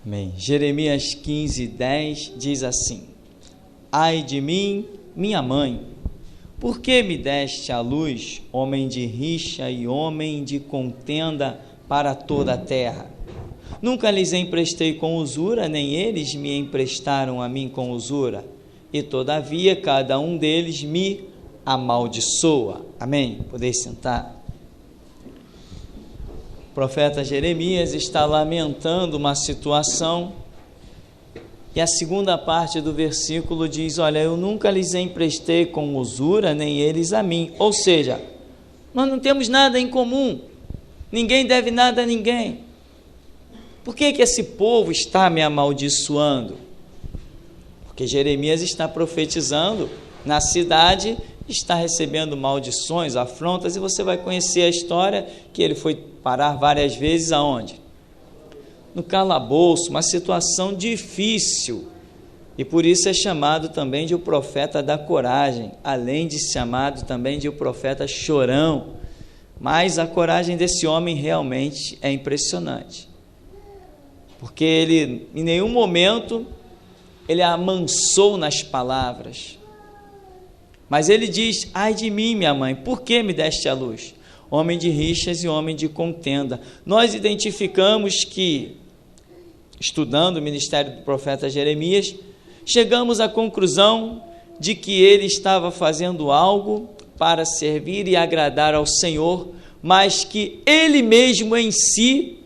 Amém. Jeremias 15:10 diz assim: Ai de mim, minha mãe, por que me deste à luz, homem de rixa e homem de contenda para toda a terra? Nunca lhes emprestei com usura, nem eles me emprestaram a mim com usura, e todavia cada um deles me amaldiçoa. Amém? Podeis sentar. O profeta Jeremias está lamentando uma situação, e a segunda parte do versículo diz: olha, eu nunca lhes emprestei com usura, nem eles a mim. Ou seja, nós não temos nada em comum, ninguém deve nada a ninguém. Por que esse povo está me amaldiçoando? Porque Jeremias está profetizando na cidade, está recebendo maldições, afrontas, e você vai conhecer a história que ele foi parar várias vezes aonde? No calabouço, uma situação difícil, e por isso é chamado também de o profeta da coragem, além de chamado também de o profeta chorão. Mas a coragem desse homem realmente é impressionante, porque ele em nenhum momento ele amansou nas palavras, mas ele diz: ai de mim, minha mãe, por que me deste à luz? Homem de rixas e homem de contenda. Nós identificamos que, estudando o ministério do profeta Jeremias, chegamos à conclusão de que ele estava fazendo algo para servir e agradar ao Senhor, mas que ele mesmo em si,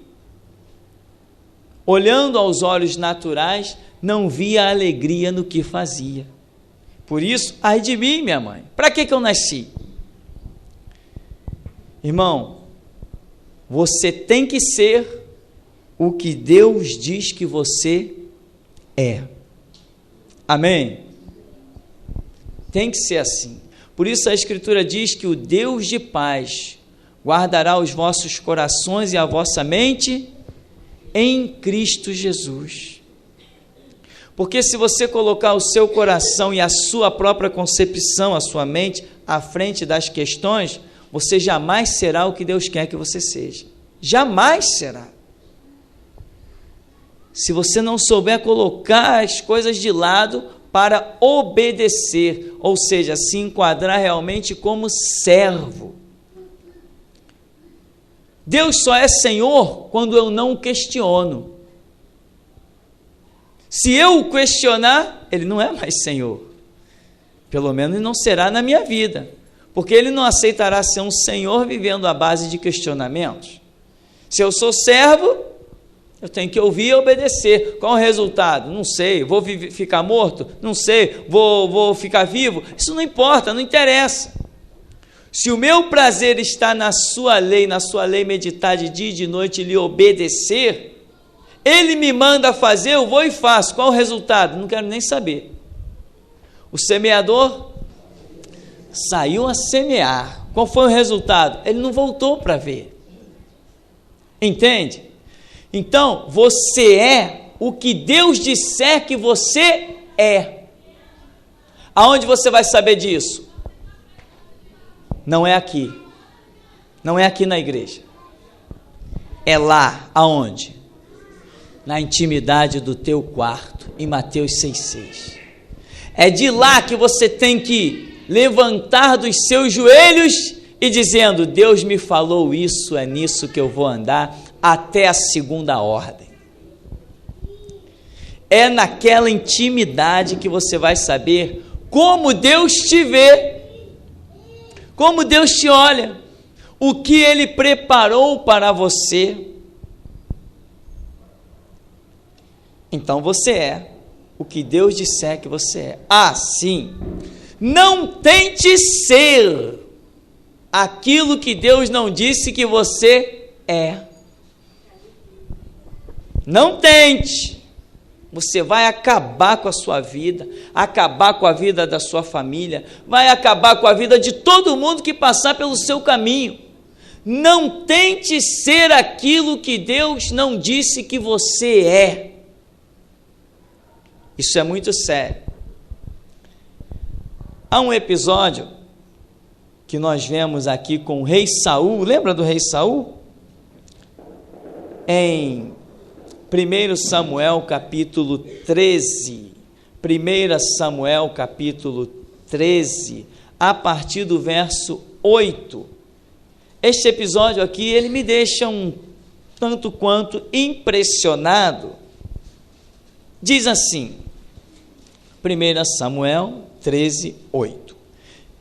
olhando aos olhos naturais, não via alegria no que fazia. Por isso, ai de mim, minha mãe, para que eu nasci? Irmão, você tem que ser o que Deus diz que você é. Amém? Tem que ser assim. Por isso a Escritura diz que o Deus de paz guardará os vossos corações e a vossa mente em Cristo Jesus. Porque se você colocar o seu coração e a sua própria concepção, a sua mente, à frente das questões, você jamais será o que Deus quer que você seja. Jamais será. Se você não souber colocar as coisas de lado para obedecer, ou seja, se enquadrar realmente como servo. Deus só é Senhor quando eu não o questiono. Se eu o questionar, Ele não é mais Senhor. Pelo menos não será na minha vida, porque Ele não aceitará ser um Senhor vivendo à base de questionamentos. Se eu sou servo, eu tenho que ouvir e obedecer. Qual o resultado? Não sei. Vou ficar morto? Não sei. Vou ficar vivo? Isso não importa, não interessa. Se o meu prazer está na sua lei meditar de dia e de noite e lhe obedecer, Ele me manda fazer, eu vou e faço. Qual o resultado? Não quero nem saber. O semeador saiu a semear. Qual foi o resultado? Ele não voltou para ver. Entende? Então, você é o que Deus disser que você é. Aonde você vai saber disso? Não é aqui. Não é aqui na igreja. É lá, aonde? Na intimidade do teu quarto, em Mateus 6,6. É de lá que você tem que levantar dos seus joelhos e dizendo: Deus me falou isso, é nisso que eu vou andar até a segunda ordem. É naquela intimidade que você vai saber como Deus te vê, como Deus te olha, o que Ele preparou para você. Então você é o que Deus disser que você é. Assim, não tente ser aquilo que Deus não disse que você é. Não tente. Você vai acabar com a sua vida, acabar com a vida da sua família, vai acabar com a vida de todo mundo que passar pelo seu caminho. Não tente ser aquilo que Deus não disse que você é. Isso é muito sério. Há um episódio que nós vemos aqui com o rei Saul. Lembra do rei Saul? Em 1 Samuel capítulo 13. 1 Samuel capítulo 13, a partir do verso 8. Este episódio aqui, ele me deixa um tanto quanto impressionado. Diz assim, 1 Samuel 13, 8.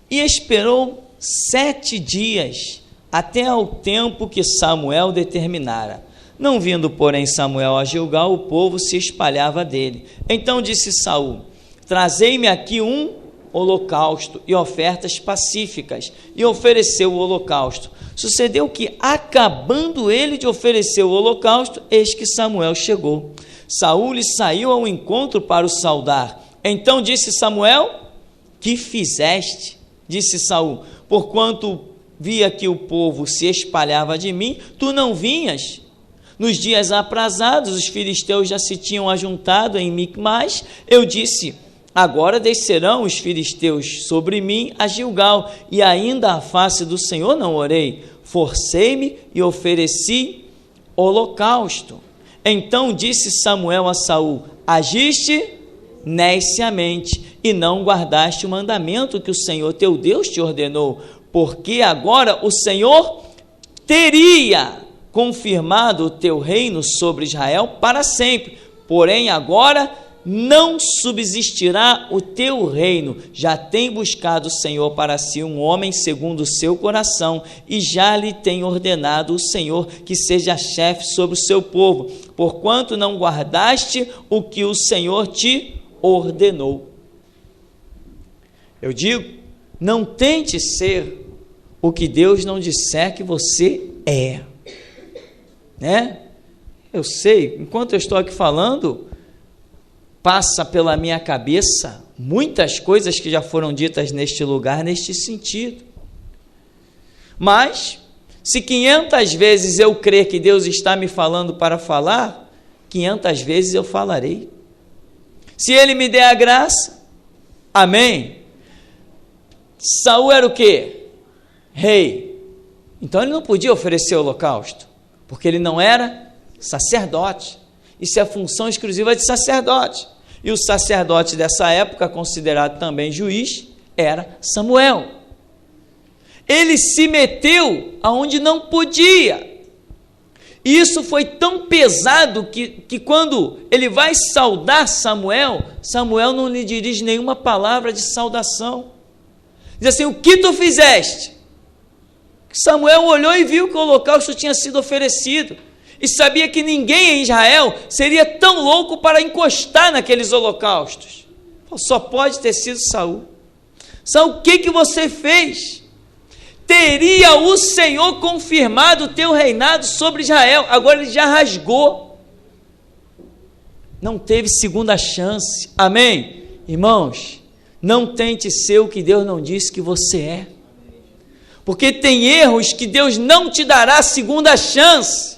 E esperou 7 dias, até ao tempo que Samuel determinara. Não vindo, porém, Samuel a Gilgal, o povo se espalhava dele. Então disse Saul: trazei-me aqui um holocausto e ofertas pacíficas. E ofereceu o holocausto. Sucedeu que, acabando ele de oferecer o holocausto, eis que Samuel chegou. Saul lhe saiu ao encontro para o saudar. Então disse Samuel: que fizeste? Disse Saul: porquanto via que o povo se espalhava de mim, tu não vinhas. Nos dias aprazados, os filisteus já se tinham ajuntado em Micmas. Eu disse: agora descerão os filisteus sobre mim a Gilgal, e ainda à face do Senhor não orei. Forcei-me e ofereci holocausto. Então disse Samuel a Saul: agiste neciamente, e não guardaste o mandamento que o Senhor teu Deus te ordenou, porque agora o Senhor teria confirmado o teu reino sobre Israel para sempre, porém agora não subsistirá o teu reino. Já tem buscado o Senhor para si um homem segundo o seu coração, e já lhe tem ordenado o Senhor que seja chefe sobre o seu povo, porquanto não guardaste o que o Senhor te ordenou. Eu digo, não tente ser o que Deus não disser que você é. Né? Eu sei, enquanto eu estou aqui falando, passa pela minha cabeça muitas coisas que já foram ditas neste lugar, neste sentido. Mas, se 500 vezes eu crer que Deus está me falando para falar, 500 vezes eu falarei. Se Ele me der a graça, amém. Saul era o quê? Rei. Então ele não podia oferecer holocausto, porque ele não era sacerdote. Isso é a função exclusiva de sacerdote. E o sacerdote dessa época, considerado também juiz, era Samuel. Ele se meteu aonde não podia. E isso foi tão pesado que quando ele vai saudar Samuel, Samuel não lhe dirige nenhuma palavra de saudação. Diz assim: o que tu fizeste? Samuel olhou e viu que o holocausto tinha sido oferecido, e sabia que ninguém em Israel seria tão louco para encostar naqueles holocaustos. Só pode ter sido Saul. Saul, o que você fez? Teria o Senhor confirmado o teu reinado sobre Israel. Agora ele já rasgou. Não teve segunda chance. Amém? Irmãos, não tente ser o que Deus não disse que você é. Porque tem erros que Deus não te dará segunda chance.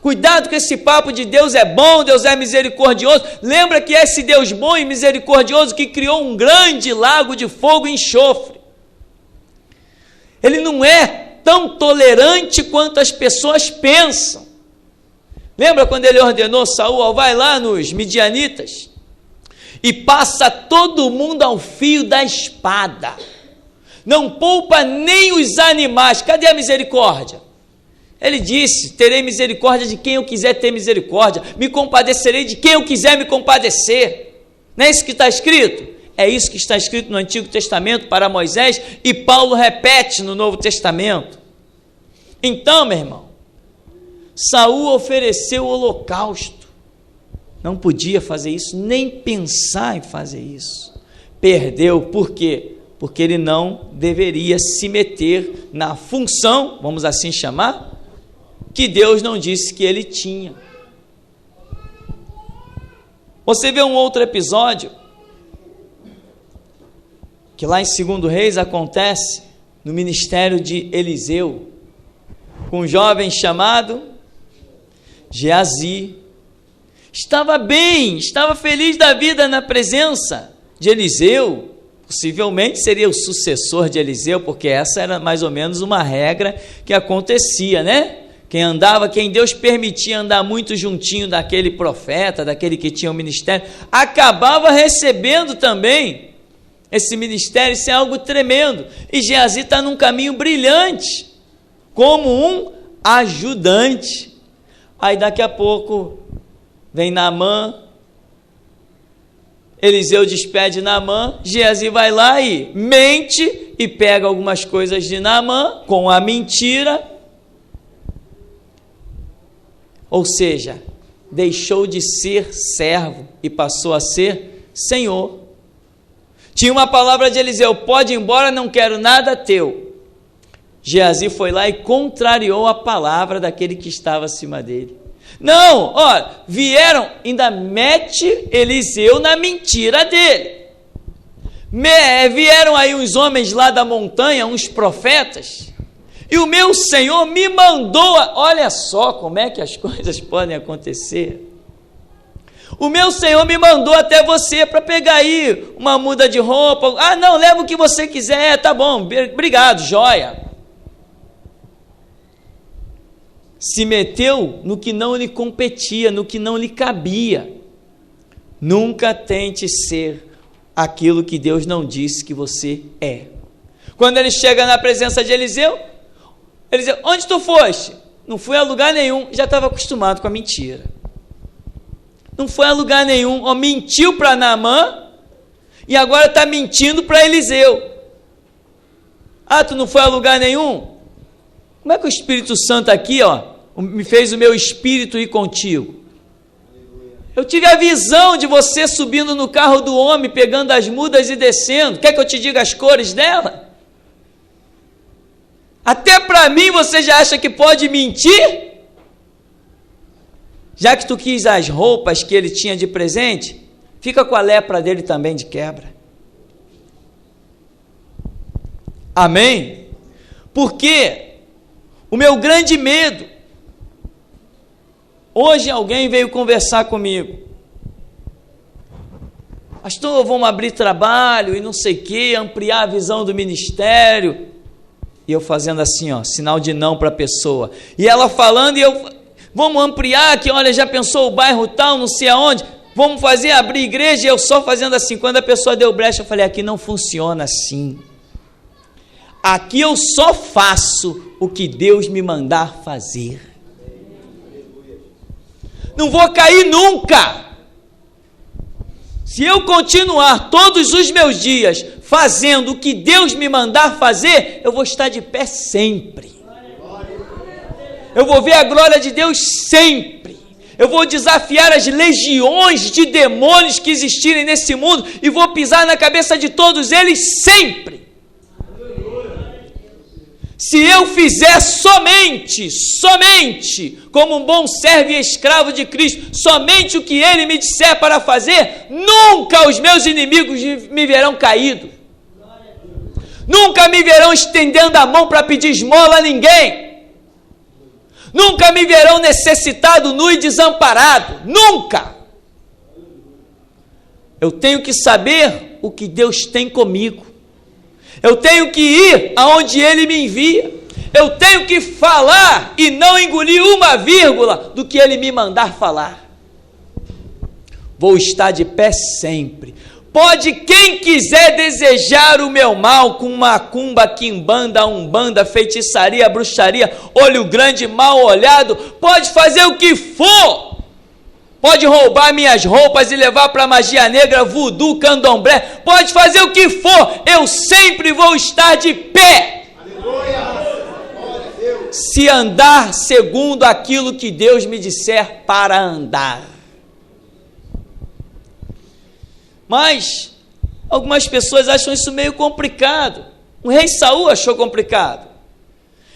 Cuidado com esse papo de Deus é bom, Deus é misericordioso. Lembra que é esse Deus bom e misericordioso que criou um grande lago de fogo e enxofre. Ele não é tão tolerante quanto as pessoas pensam. Lembra quando ele ordenou Saul: vai lá nos midianitas e passa todo mundo ao fio da espada. Não poupa nem os animais. Cadê a misericórdia? Ele disse: terei misericórdia de quem eu quiser ter misericórdia, me compadecerei de quem eu quiser me compadecer. Não é isso que está escrito? É isso que está escrito no Antigo Testamento para Moisés, e Paulo repete no Novo Testamento. Então, meu irmão, Saul ofereceu o holocausto. Não podia fazer isso, nem pensar em fazer isso. Perdeu, por quê? Porque ele não deveria se meter na função, vamos assim chamar, que Deus não disse que ele tinha. Você vê um outro episódio, que lá em 2 Reis acontece, no ministério de Eliseu, com um jovem chamado Geazi. Estava bem, estava feliz da vida na presença de Eliseu. Possivelmente seria o sucessor de Eliseu, porque essa era mais ou menos uma regra que acontecia, né? Quem Deus permitia andar muito juntinho daquele profeta, daquele que tinha o ministério, acabava recebendo também esse ministério. Isso é algo tremendo. E Geazi está num caminho brilhante, como um ajudante. Aí daqui a pouco vem Naamã, Eliseu despede Naamã, Geazi vai lá e mente e pega algumas coisas de Naamã com a mentira. Ou seja, deixou de ser servo e passou a ser senhor. Tinha uma palavra de Eliseu: pode ir embora, não quero nada teu. Geazi foi lá e contrariou a palavra daquele que estava acima dele. Não, olha, vieram, ainda mete Eliseu na mentira dele. Vieram aí uns homens lá da montanha, uns profetas, e o meu Senhor me mandou, olha só como é que as coisas podem acontecer. O meu Senhor me mandou até você para pegar aí uma muda de roupa. Ah, não, leva o que você quiser, tá bom, obrigado, joia. Se meteu no que não lhe competia, no que não lhe cabia. Nunca tente ser aquilo que Deus não disse que você é. Quando ele chega na presença de Eliseu, Eliseu: onde tu foste? Não fui a lugar nenhum. Já estava acostumado com a mentira. Não foi a lugar nenhum. Mentiu para Naamã e agora está mentindo para Eliseu. Ah, tu não foi a lugar nenhum? Como é que o Espírito Santo aqui, me fez o meu espírito ir contigo? Eu tive a visão de você subindo no carro do homem, pegando as mudas e descendo. Quer que eu te diga as cores dela? Até para mim você já acha que pode mentir? Já que tu quis as roupas que ele tinha de presente, fica com a lepra dele também de quebra. Amém? Porque o meu grande medo, hoje alguém veio conversar comigo: pastor, vamos abrir trabalho e não sei o que, ampliar a visão do ministério. E eu fazendo assim, sinal de não para a pessoa. E ela falando, e eu: vamos ampliar, que olha, já pensou o bairro tal, não sei aonde, vamos fazer, abrir igreja. E eu só fazendo assim. Quando a pessoa deu brecha, eu falei: aqui não funciona assim. Aqui eu só faço o que Deus me mandar fazer. Não vou cair nunca. Se eu continuar todos os meus dias fazendo o que Deus me mandar fazer, eu vou estar de pé sempre. Eu vou ver a glória de Deus sempre. Eu vou desafiar as legiões de demônios que existirem nesse mundo e vou pisar na cabeça de todos eles sempre. Se eu fizer somente, como um bom servo e escravo de Cristo, somente o que Ele me disser para fazer, nunca os meus inimigos me verão caído. Nunca me verão estendendo a mão para pedir esmola a ninguém. Nunca me verão necessitado, nu e desamparado. Nunca. Eu tenho que saber o que Deus tem comigo. Eu tenho que ir aonde Ele me envia. Eu tenho que falar e não engolir uma vírgula do que Ele me mandar falar. Vou estar de pé sempre. Pode quem quiser desejar o meu mal com macumba, quimbanda, umbanda, feitiçaria, bruxaria, olho grande, mal olhado, pode fazer o que for. Pode roubar minhas roupas e levar para magia negra, voodoo, candomblé, pode fazer o que for, eu sempre vou estar de pé. Aleluia. Se andar segundo aquilo que Deus me disser para andar. Mas algumas pessoas acham isso meio complicado. O rei Saul achou complicado.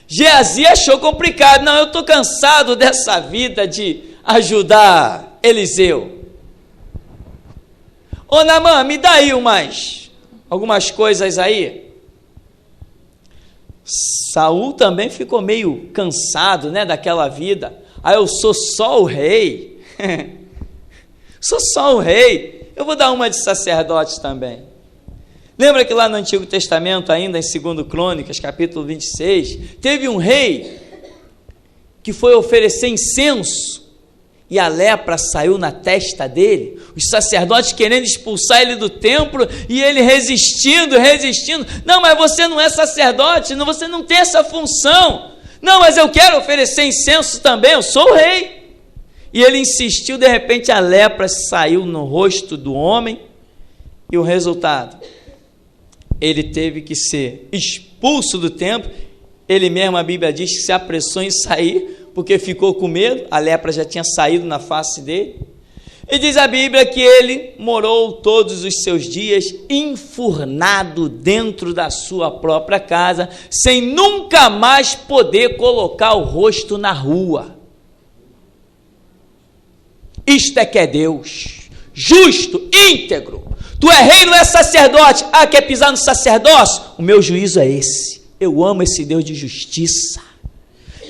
Geazi achou complicado. Não, eu estou cansado dessa vida de ajudar Eliseu. Ô Naamã, me dá aí algumas coisas aí. Saul também ficou meio cansado, daquela vida. Eu sou só o rei. Sou só o rei. Eu vou dar uma de sacerdotes também. Lembra que lá no Antigo Testamento, ainda em 2 Crônicas, capítulo 26, teve um rei que foi oferecer incenso, e a lepra saiu na testa dele, os sacerdotes querendo expulsar ele do templo, e ele resistindo, não, mas você não é sacerdote, não, você não tem essa função, não, mas eu quero oferecer incenso também, eu sou o rei, e ele insistiu, de repente a lepra saiu no rosto do homem, e o resultado, ele teve que ser expulso do templo, ele mesmo, a Bíblia diz que se apressou em sair, porque ficou com medo, a lepra já tinha saído na face dele, e diz a Bíblia que ele morou todos os seus dias enfurnado dentro da sua própria casa, sem nunca mais poder colocar o rosto na rua. Isto é que é Deus, justo, íntegro. Tu é rei, não é sacerdote. Ah, quer pisar no sacerdócio? O meu juízo é esse. Eu amo esse Deus de justiça,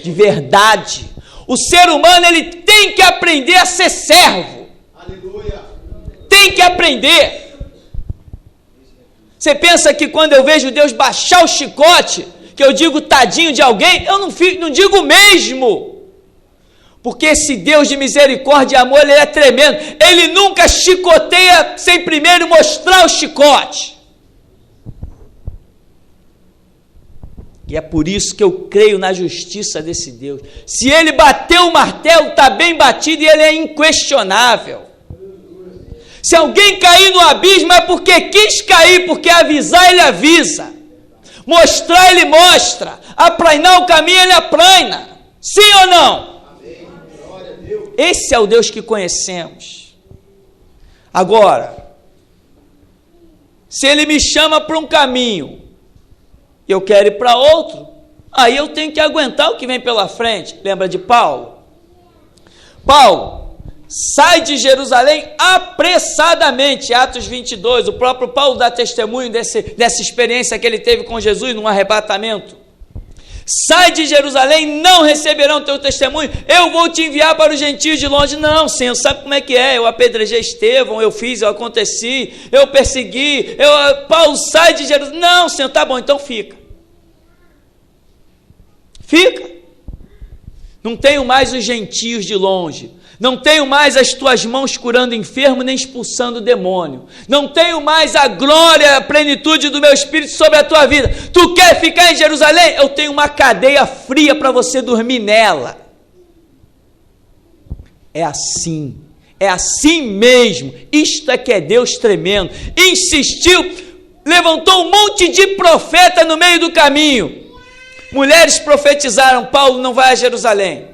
de verdade. O ser humano, ele tem que aprender a ser servo. Aleluia. Tem que aprender. Você pensa que quando eu vejo Deus baixar o chicote, que eu digo tadinho de alguém, eu não digo mesmo. Porque esse Deus de misericórdia e amor, ele é tremendo. Ele nunca chicoteia sem primeiro mostrar o chicote. E é por isso que eu creio na justiça desse Deus. Se ele bateu o martelo, está bem batido e ele é inquestionável. Se alguém cair no abismo é porque quis cair, porque avisar ele avisa, mostrar ele mostra, aprainar o caminho ele apraina. Sim ou não? Amém. Glória a Deus. Esse é o Deus que conhecemos. Agora, se ele me chama para um caminho, eu quero ir para outro, aí eu tenho que aguentar o que vem pela frente. Lembra de Paulo? Paulo sai de Jerusalém apressadamente, Atos 22, o próprio Paulo dá testemunho dessa experiência que ele teve com Jesus num arrebatamento. Sai de Jerusalém, não receberão teu testemunho, eu vou te enviar para os gentios de longe. Não, Senhor, sabe como é que é? Eu apedrejei Estevão, eu fiz, eu aconteci, eu persegui, Paulo sai de Jerusalém. Não, Senhor, tá bom, então fica. Fica. Não tenho mais os gentios de longe, não tenho mais as tuas mãos curando enfermo, nem expulsando demônio, não tenho mais a glória, a plenitude do meu Espírito sobre a tua vida. Tu quer ficar em Jerusalém? Eu tenho uma cadeia fria para você dormir nela. É assim mesmo. Isto é que é Deus tremendo. Insistiu, levantou um monte de profeta no meio do caminho. Mulheres profetizaram, Paulo não vai a Jerusalém.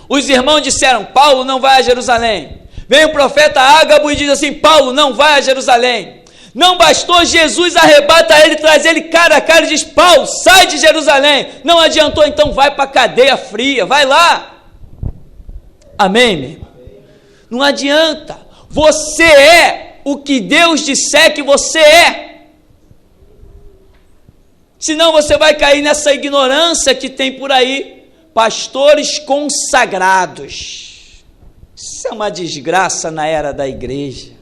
Os irmãos disseram, Paulo não vai a Jerusalém. Vem o profeta Ágabo e diz assim, Paulo não vai a Jerusalém. Não bastou, Jesus arrebata ele, traz ele cara a cara e diz, Paulo, sai de Jerusalém. Não adiantou, então vai para a cadeia fria, vai lá. Amém, meu irmão? Não adianta, você é o que Deus disser que você é. Senão você vai cair nessa ignorância que tem por aí, pastores consagrados. Isso é uma desgraça na era da igreja.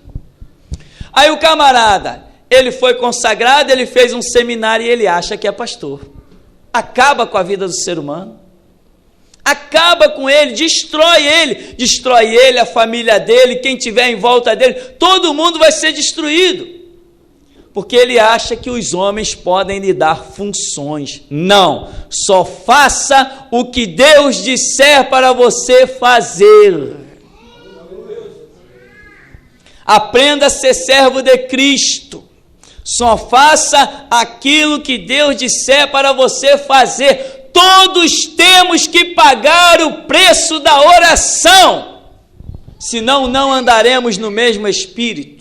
Aí o camarada, ele foi consagrado, ele fez um seminário e ele acha que é pastor. Acaba com a vida do ser humano. Acaba com ele, destrói ele, a família dele, quem tiver em volta dele, todo mundo vai ser destruído. Porque ele acha que os homens podem lhe dar funções. Não, só faça o que Deus disser para você fazer. Aprenda a ser servo de Cristo. Só faça aquilo que Deus disser para você fazer. Todos temos que pagar o preço da oração, senão não andaremos no mesmo espírito.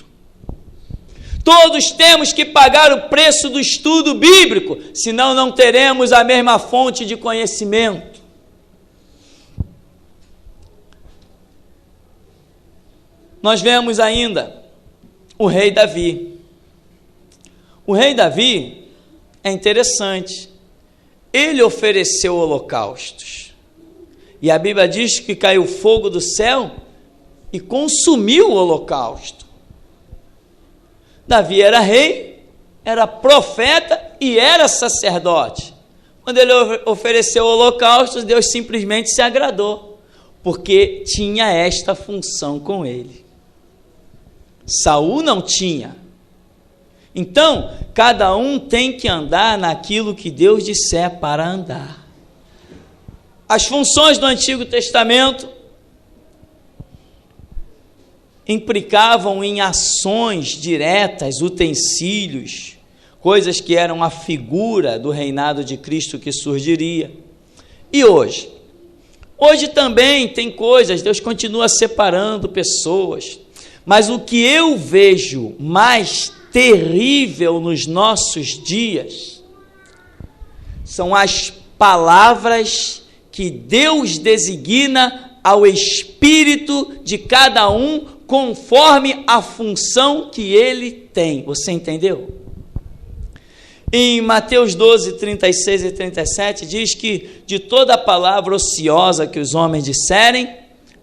Todos temos que pagar o preço do estudo bíblico, senão não teremos a mesma fonte de conhecimento. Nós vemos ainda o rei Davi. O rei Davi é interessante. Ele ofereceu holocaustos. E a Bíblia diz que caiu fogo do céu e consumiu o holocausto. Davi era rei, era profeta e era sacerdote. Quando ele ofereceu o holocausto, Deus simplesmente se agradou, porque tinha esta função com ele. Saul não tinha. Então, cada um tem que andar naquilo que Deus disser para andar. As funções do Antigo Testamento implicavam em ações diretas, utensílios, coisas que eram a figura do reinado de Cristo que surgiria. E hoje? Hoje também tem coisas, Deus continua separando pessoas, mas o que eu vejo mais terrível nos nossos dias são as palavras que Deus designa ao espírito de cada um conforme a função que ele tem. Você entendeu? Em Mateus 12, 36 e 37, diz que de toda palavra ociosa que os homens disserem,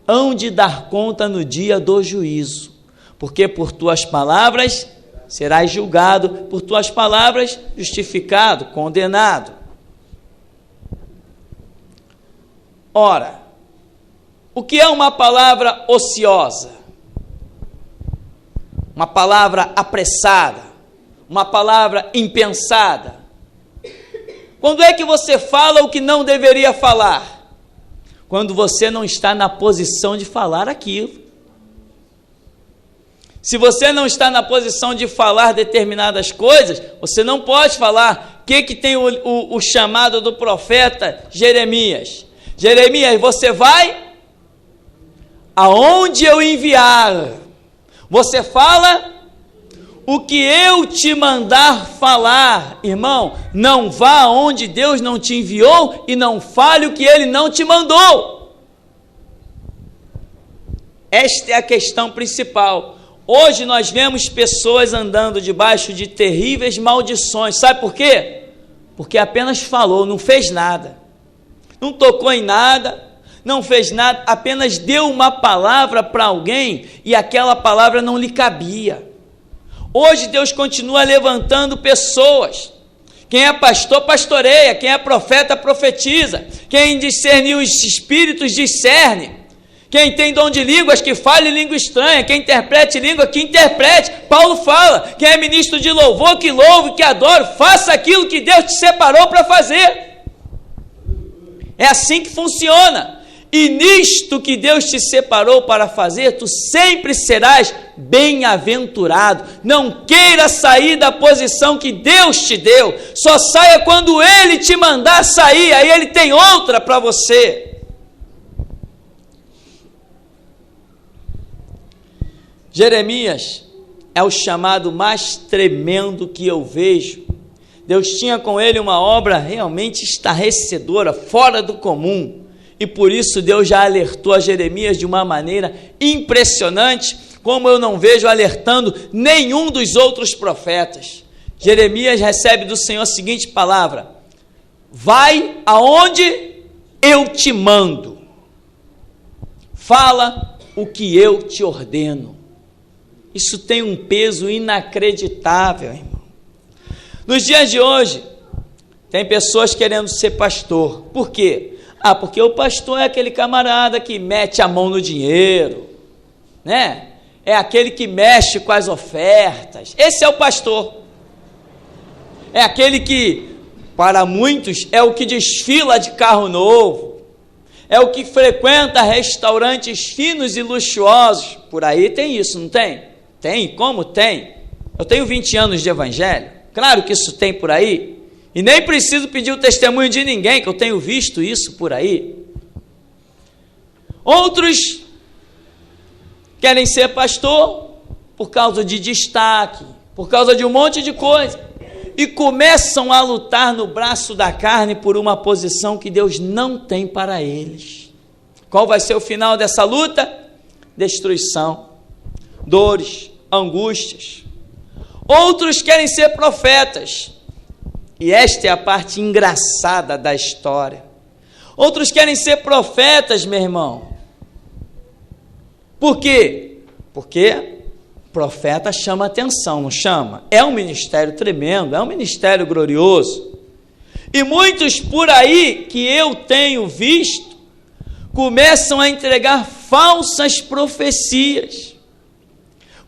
hão de dar conta no dia do juízo, porque por tuas palavras serás julgado, por tuas palavras justificado, condenado. Ora, o que é uma palavra ociosa? Uma palavra apressada, uma palavra impensada. Quando é que você fala o que não deveria falar? Quando você não está na posição de falar aquilo. Se você não está na posição de falar determinadas coisas, você não pode falar. O que tem o chamado do profeta Jeremias? Jeremias, você vai aonde eu enviar. Você fala o que eu te mandar falar. Irmão, não vá onde Deus não te enviou e não fale o que Ele não te mandou. Esta é a questão principal. Hoje nós vemos pessoas andando debaixo de terríveis maldições. Sabe por quê? Porque apenas falou, não fez nada. Não tocou em nada, não fez nada, apenas deu uma palavra para alguém e aquela palavra não lhe cabia. Hoje Deus continua levantando pessoas. Quem é pastor, pastoreia. Quem é profeta, profetiza. Quem discerne os espíritos, discerne. Quem tem dom de línguas, que fale língua estranha. Quem interprete língua, que interprete. Paulo fala, quem é ministro de louvor, que louve, que adore. Faça aquilo que Deus te separou para fazer. É assim que funciona. E nisto que Deus te separou para fazer, tu sempre serás bem-aventurado. Não queira sair da posição que Deus te deu. Só saia quando Ele te mandar sair. Aí Ele tem outra para você. Jeremias é o chamado mais tremendo que eu vejo. Deus tinha com ele uma obra realmente estarrecedora, fora do comum. E por isso Deus já alertou a Jeremias de uma maneira impressionante, como eu não vejo alertando nenhum dos outros profetas. Jeremias recebe do Senhor a seguinte palavra: vai aonde eu te mando, fala o que eu te ordeno. Isso tem um peso inacreditável, irmão. Nos dias de hoje, tem pessoas querendo ser pastor. Por quê? Porque o pastor é aquele camarada que mete a mão no dinheiro, né? É aquele que mexe com as ofertas. Esse é o pastor. É aquele que, para muitos, é o que desfila de carro novo. É o que frequenta restaurantes finos e luxuosos. Por aí tem isso, não tem? Tem, como tem? Eu tenho 20 anos de evangelho. Claro que isso tem por aí. E nem preciso pedir o testemunho de ninguém, que eu tenho visto isso por aí. Outros querem ser pastor por causa de destaque, por causa de um monte de coisa, e começam a lutar no braço da carne por uma posição que Deus não tem para eles. Qual vai ser o final dessa luta? Destruição, dores, angústias. Outros querem ser profetas, e esta é a parte engraçada da história. Outros querem ser profetas, meu irmão. Por quê? Porque profeta chama atenção, não chama? É um ministério tremendo, é um ministério glorioso. E muitos por aí que eu tenho visto começam a entregar falsas profecias.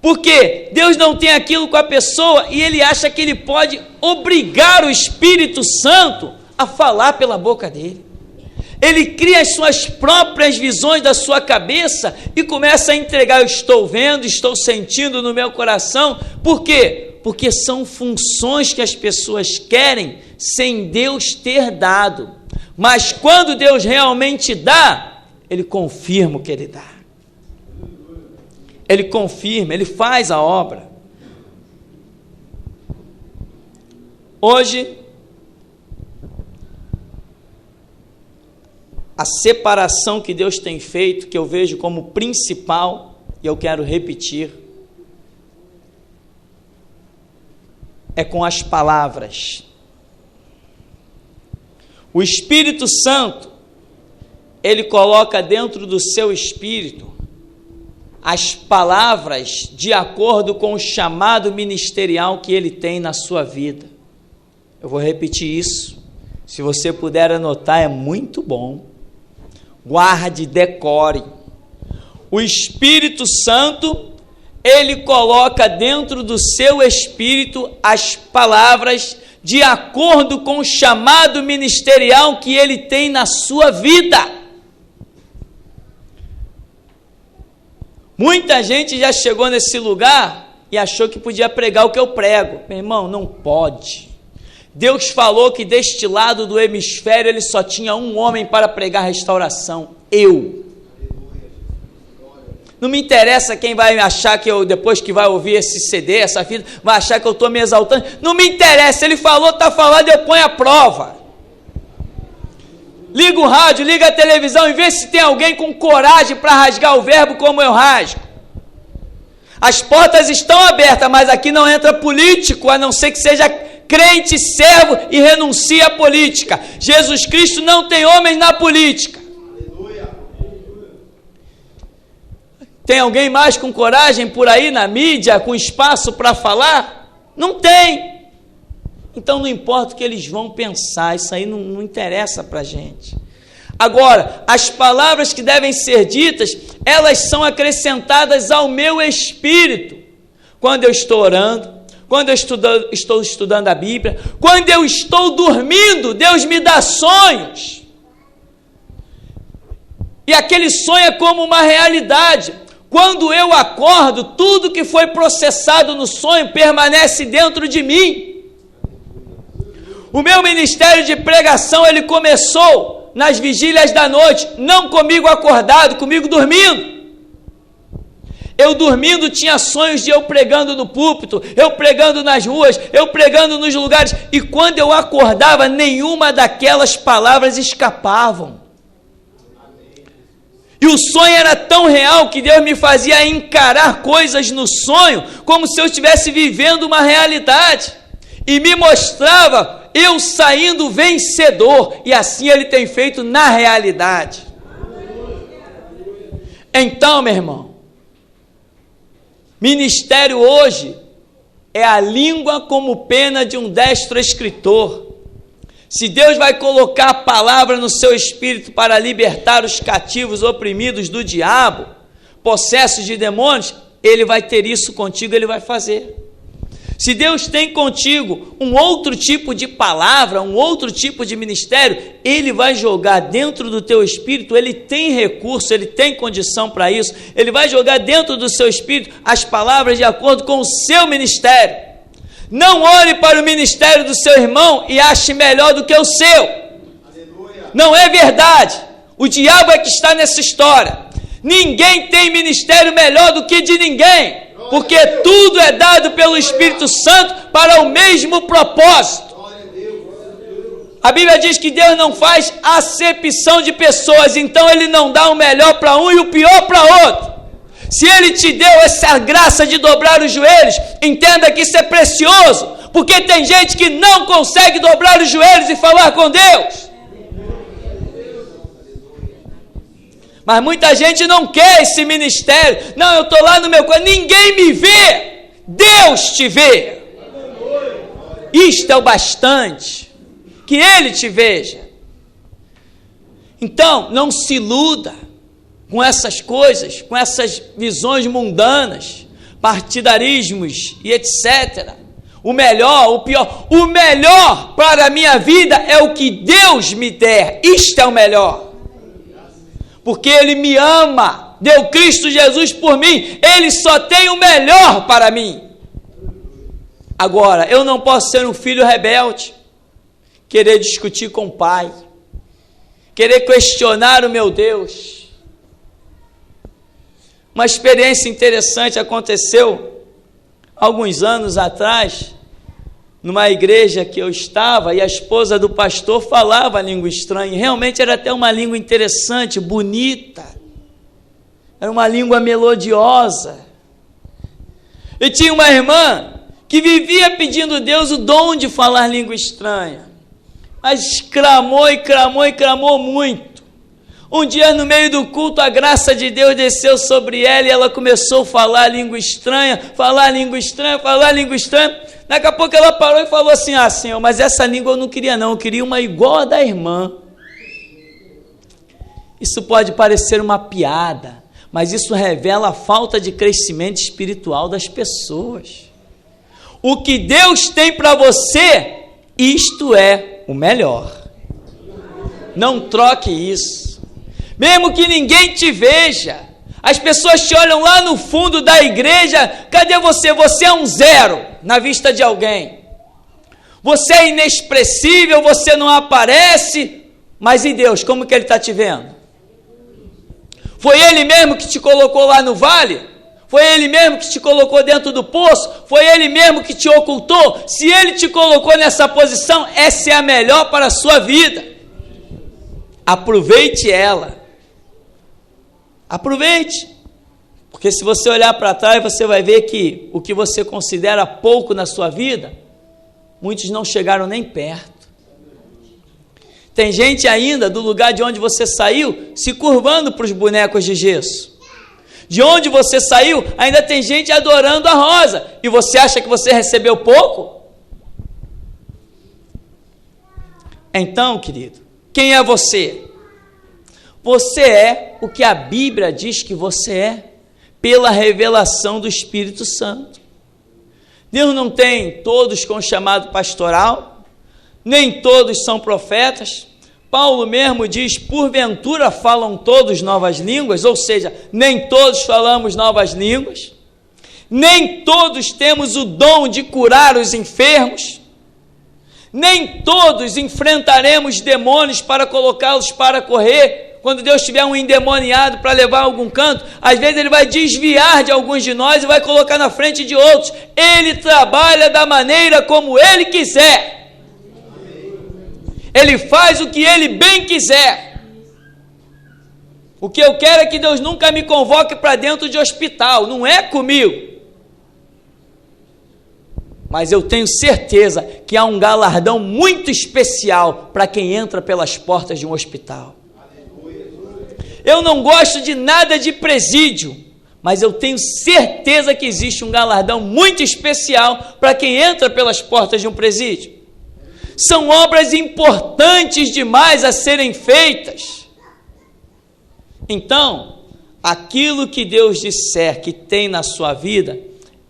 Porque Deus não tem aquilo com a pessoa e ele acha que ele pode obrigar o Espírito Santo a falar pela boca dele. Ele cria as suas próprias visões da sua cabeça e começa a entregar: eu estou vendo, estou sentindo no meu coração. Por quê? Porque são funções que as pessoas querem sem Deus ter dado. Mas quando Deus realmente dá, ele confirma o que ele dá. Ele confirma, ele faz a obra. Hoje, a separação que Deus tem feito, que eu vejo como principal, e eu quero repetir, é com as palavras. O Espírito Santo, ele coloca dentro do seu espírito as palavras de acordo com o chamado ministerial que ele tem na sua vida. Eu vou repetir isso. Se você puder anotar, é muito bom. Guarde, decore. O Espírito Santo, ele coloca dentro do seu espírito as palavras de acordo com o chamado ministerial que ele tem na sua vida. Muita gente já chegou nesse lugar e achou que podia pregar o que eu prego. Meu irmão, não pode. Deus falou que deste lado do hemisfério ele só tinha um homem para pregar restauração: eu. Não me interessa quem vai achar que eu, depois que vai ouvir esse CD, essa fita, vai achar que eu estou me exaltando. Não me interessa, ele falou, está falado, eu ponho a prova. Liga o rádio, liga a televisão e vê se tem alguém com coragem para rasgar o verbo como eu rasgo. As portas estão abertas, mas aqui não entra político, a não ser que seja crente, servo e renuncie à política. Jesus Cristo não tem homens na política. Aleluia. Tem alguém mais com coragem por aí na mídia, com espaço para falar? Não tem. Então não importa o que eles vão pensar, isso aí não interessa para a gente. Agora, as palavras que devem ser ditas, elas são acrescentadas ao meu espírito. Quando eu estou orando, quando eu estou estudando a Bíblia, quando eu estou dormindo, Deus me dá sonhos. E aquele sonho é como uma realidade. Quando eu acordo, tudo que foi processado no sonho permanece dentro de mim. O meu ministério de pregação, ele começou nas vigílias da noite, não comigo acordado, comigo dormindo. Eu dormindo tinha sonhos de eu pregando no púlpito, eu pregando nas ruas, eu pregando nos lugares, e quando eu acordava, nenhuma daquelas palavras escapavam. E o sonho era tão real que Deus me fazia encarar coisas no sonho, como se eu estivesse vivendo uma realidade, e me mostrava eu saindo vencedor, e assim ele tem feito na realidade. Então, meu irmão, ministério hoje é a língua como pena de um destro escritor. Se Deus vai colocar a palavra no seu espírito para libertar os cativos oprimidos do diabo, possessos de demônios, ele vai ter isso contigo, ele vai fazer. Se Deus tem contigo um outro tipo de palavra, um outro tipo de ministério, ele vai jogar dentro do teu espírito, ele tem recurso, ele tem condição para isso, ele vai jogar dentro do seu espírito as palavras de acordo com o seu ministério. Não olhe para o ministério do seu irmão e ache melhor do que o seu. Aleluia. Não é verdade. O diabo é que está nessa história. Ninguém tem ministério melhor do que de ninguém. Porque tudo é dado pelo Espírito Santo para o mesmo propósito. A Bíblia diz que Deus não faz acepção de pessoas, então ele não dá o melhor para um e o pior para outro. Se ele te deu essa graça de dobrar os joelhos, entenda que isso é precioso, porque tem gente que não consegue dobrar os joelhos e falar com Deus. Mas muita gente não quer esse ministério. Não, eu estou lá no meu quarto, ninguém me vê, Deus te vê. Isto é o bastante. que Ele te veja. Então, não se iluda com essas coisas, com essas visões mundanas, partidarismos e etc. O melhor, o pior, o melhor para a minha vida é o que Deus me der. Isto é o melhor. Porque Ele me ama, deu Cristo Jesus por mim, Ele só tem o melhor para mim. Agora, eu não posso ser um filho rebelde, querer discutir com o pai, querer questionar o meu Deus. Uma experiência interessante aconteceu alguns anos atrás, numa igreja que eu estava, e a esposa do pastor falava a língua estranha, e realmente era até uma língua interessante, bonita, era uma língua melodiosa, e tinha uma irmã que vivia pedindo a Deus o dom de falar língua estranha, mas clamou muito. Um dia no meio do culto a graça de Deus desceu sobre ela e ela começou a falar língua estranha, daqui a pouco ela parou e falou assim: ah, Senhor, mas essa língua eu não queria não, eu queria uma igual a da irmã. Isso pode parecer uma piada, mas isso revela a falta de crescimento espiritual das pessoas. O que Deus tem para você, isto é o melhor. Não troque isso. Mesmo que ninguém te veja, as pessoas te olham lá no fundo da igreja, cadê você? Você é um zero na vista de alguém. Você é inexpressível, você não aparece, mas e Deus, como que Ele está te vendo? Foi Ele mesmo que te colocou lá no vale? Foi Ele mesmo que te colocou dentro do poço? Foi Ele mesmo que te ocultou? Se Ele te colocou nessa posição, essa é a melhor para a sua vida. Aproveite ela. Aproveite. Porque se você olhar para trás, você vai ver que o que você considera pouco na sua vida, muitos não chegaram nem perto. Tem gente ainda do lugar de onde você saiu, se curvando para os bonecos de gesso. De onde você saiu, ainda tem gente adorando a rosa. E você acha que você recebeu pouco? Então, querido, quem é você? Você é o que a Bíblia diz que você é, pela revelação do Espírito Santo. Deus não tem todos com chamado pastoral, nem todos são profetas. Paulo mesmo diz: porventura falam todos novas línguas, ou seja, nem todos falamos novas línguas, nem todos temos o dom de curar os enfermos, nem todos enfrentaremos demônios para colocá-los para correr. Quando Deus tiver um endemoniado para levar a algum canto, às vezes Ele vai desviar de alguns de nós e vai colocar na frente de outros. Ele trabalha da maneira como Ele quiser. Ele faz o que Ele bem quiser. O que eu quero é que Deus nunca me convoque para dentro de hospital, não é comigo. Mas eu tenho certeza que há um galardão muito especial para quem entra pelas portas de um hospital. Eu não gosto de nada de presídio, mas eu tenho certeza que existe um galardão muito especial para quem entra pelas portas de um presídio. São obras importantes demais a serem feitas. Então, aquilo que Deus disser que tem na sua vida,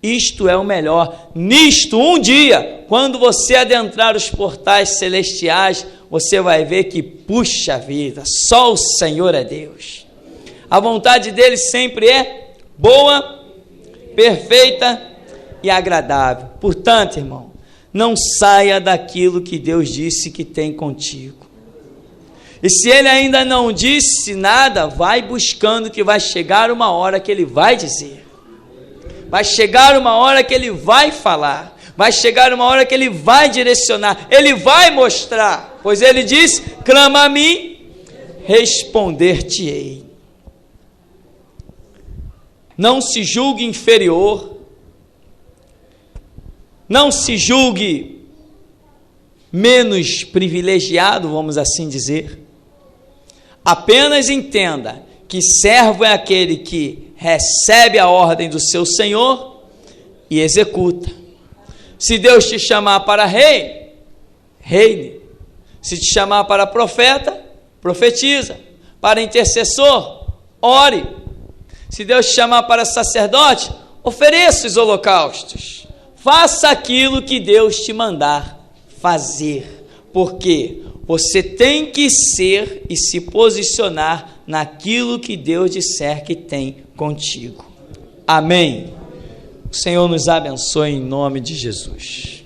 isto é o melhor. Nisto, um dia, quando você adentrar os portais celestiais, você vai ver que, puxa vida, só o Senhor é Deus. A vontade dele sempre é boa, perfeita e agradável. Portanto, irmão, não saia daquilo que Deus disse que tem contigo. E se Ele ainda não disse nada, vai buscando, que vai chegar uma hora que Ele vai dizer. Vai chegar uma hora que Ele vai falar. Vai chegar uma hora que Ele vai direcionar. Ele vai mostrar. Pois Ele diz: clama a mim, responder-te-ei. Não se julgue inferior. Não se julgue menos privilegiado, vamos assim dizer. Apenas entenda que servo é aquele que recebe a ordem do seu Senhor e executa. Se Deus te chamar para rei, reine. Se te chamar para profeta, profetiza. Para intercessor, ore. Se Deus te chamar para sacerdote, ofereça os holocaustos. Faça aquilo que Deus te mandar fazer. Porque você tem que ser e se posicionar naquilo que Deus disser que tem contigo. Amém. O Senhor nos abençoe em nome de Jesus.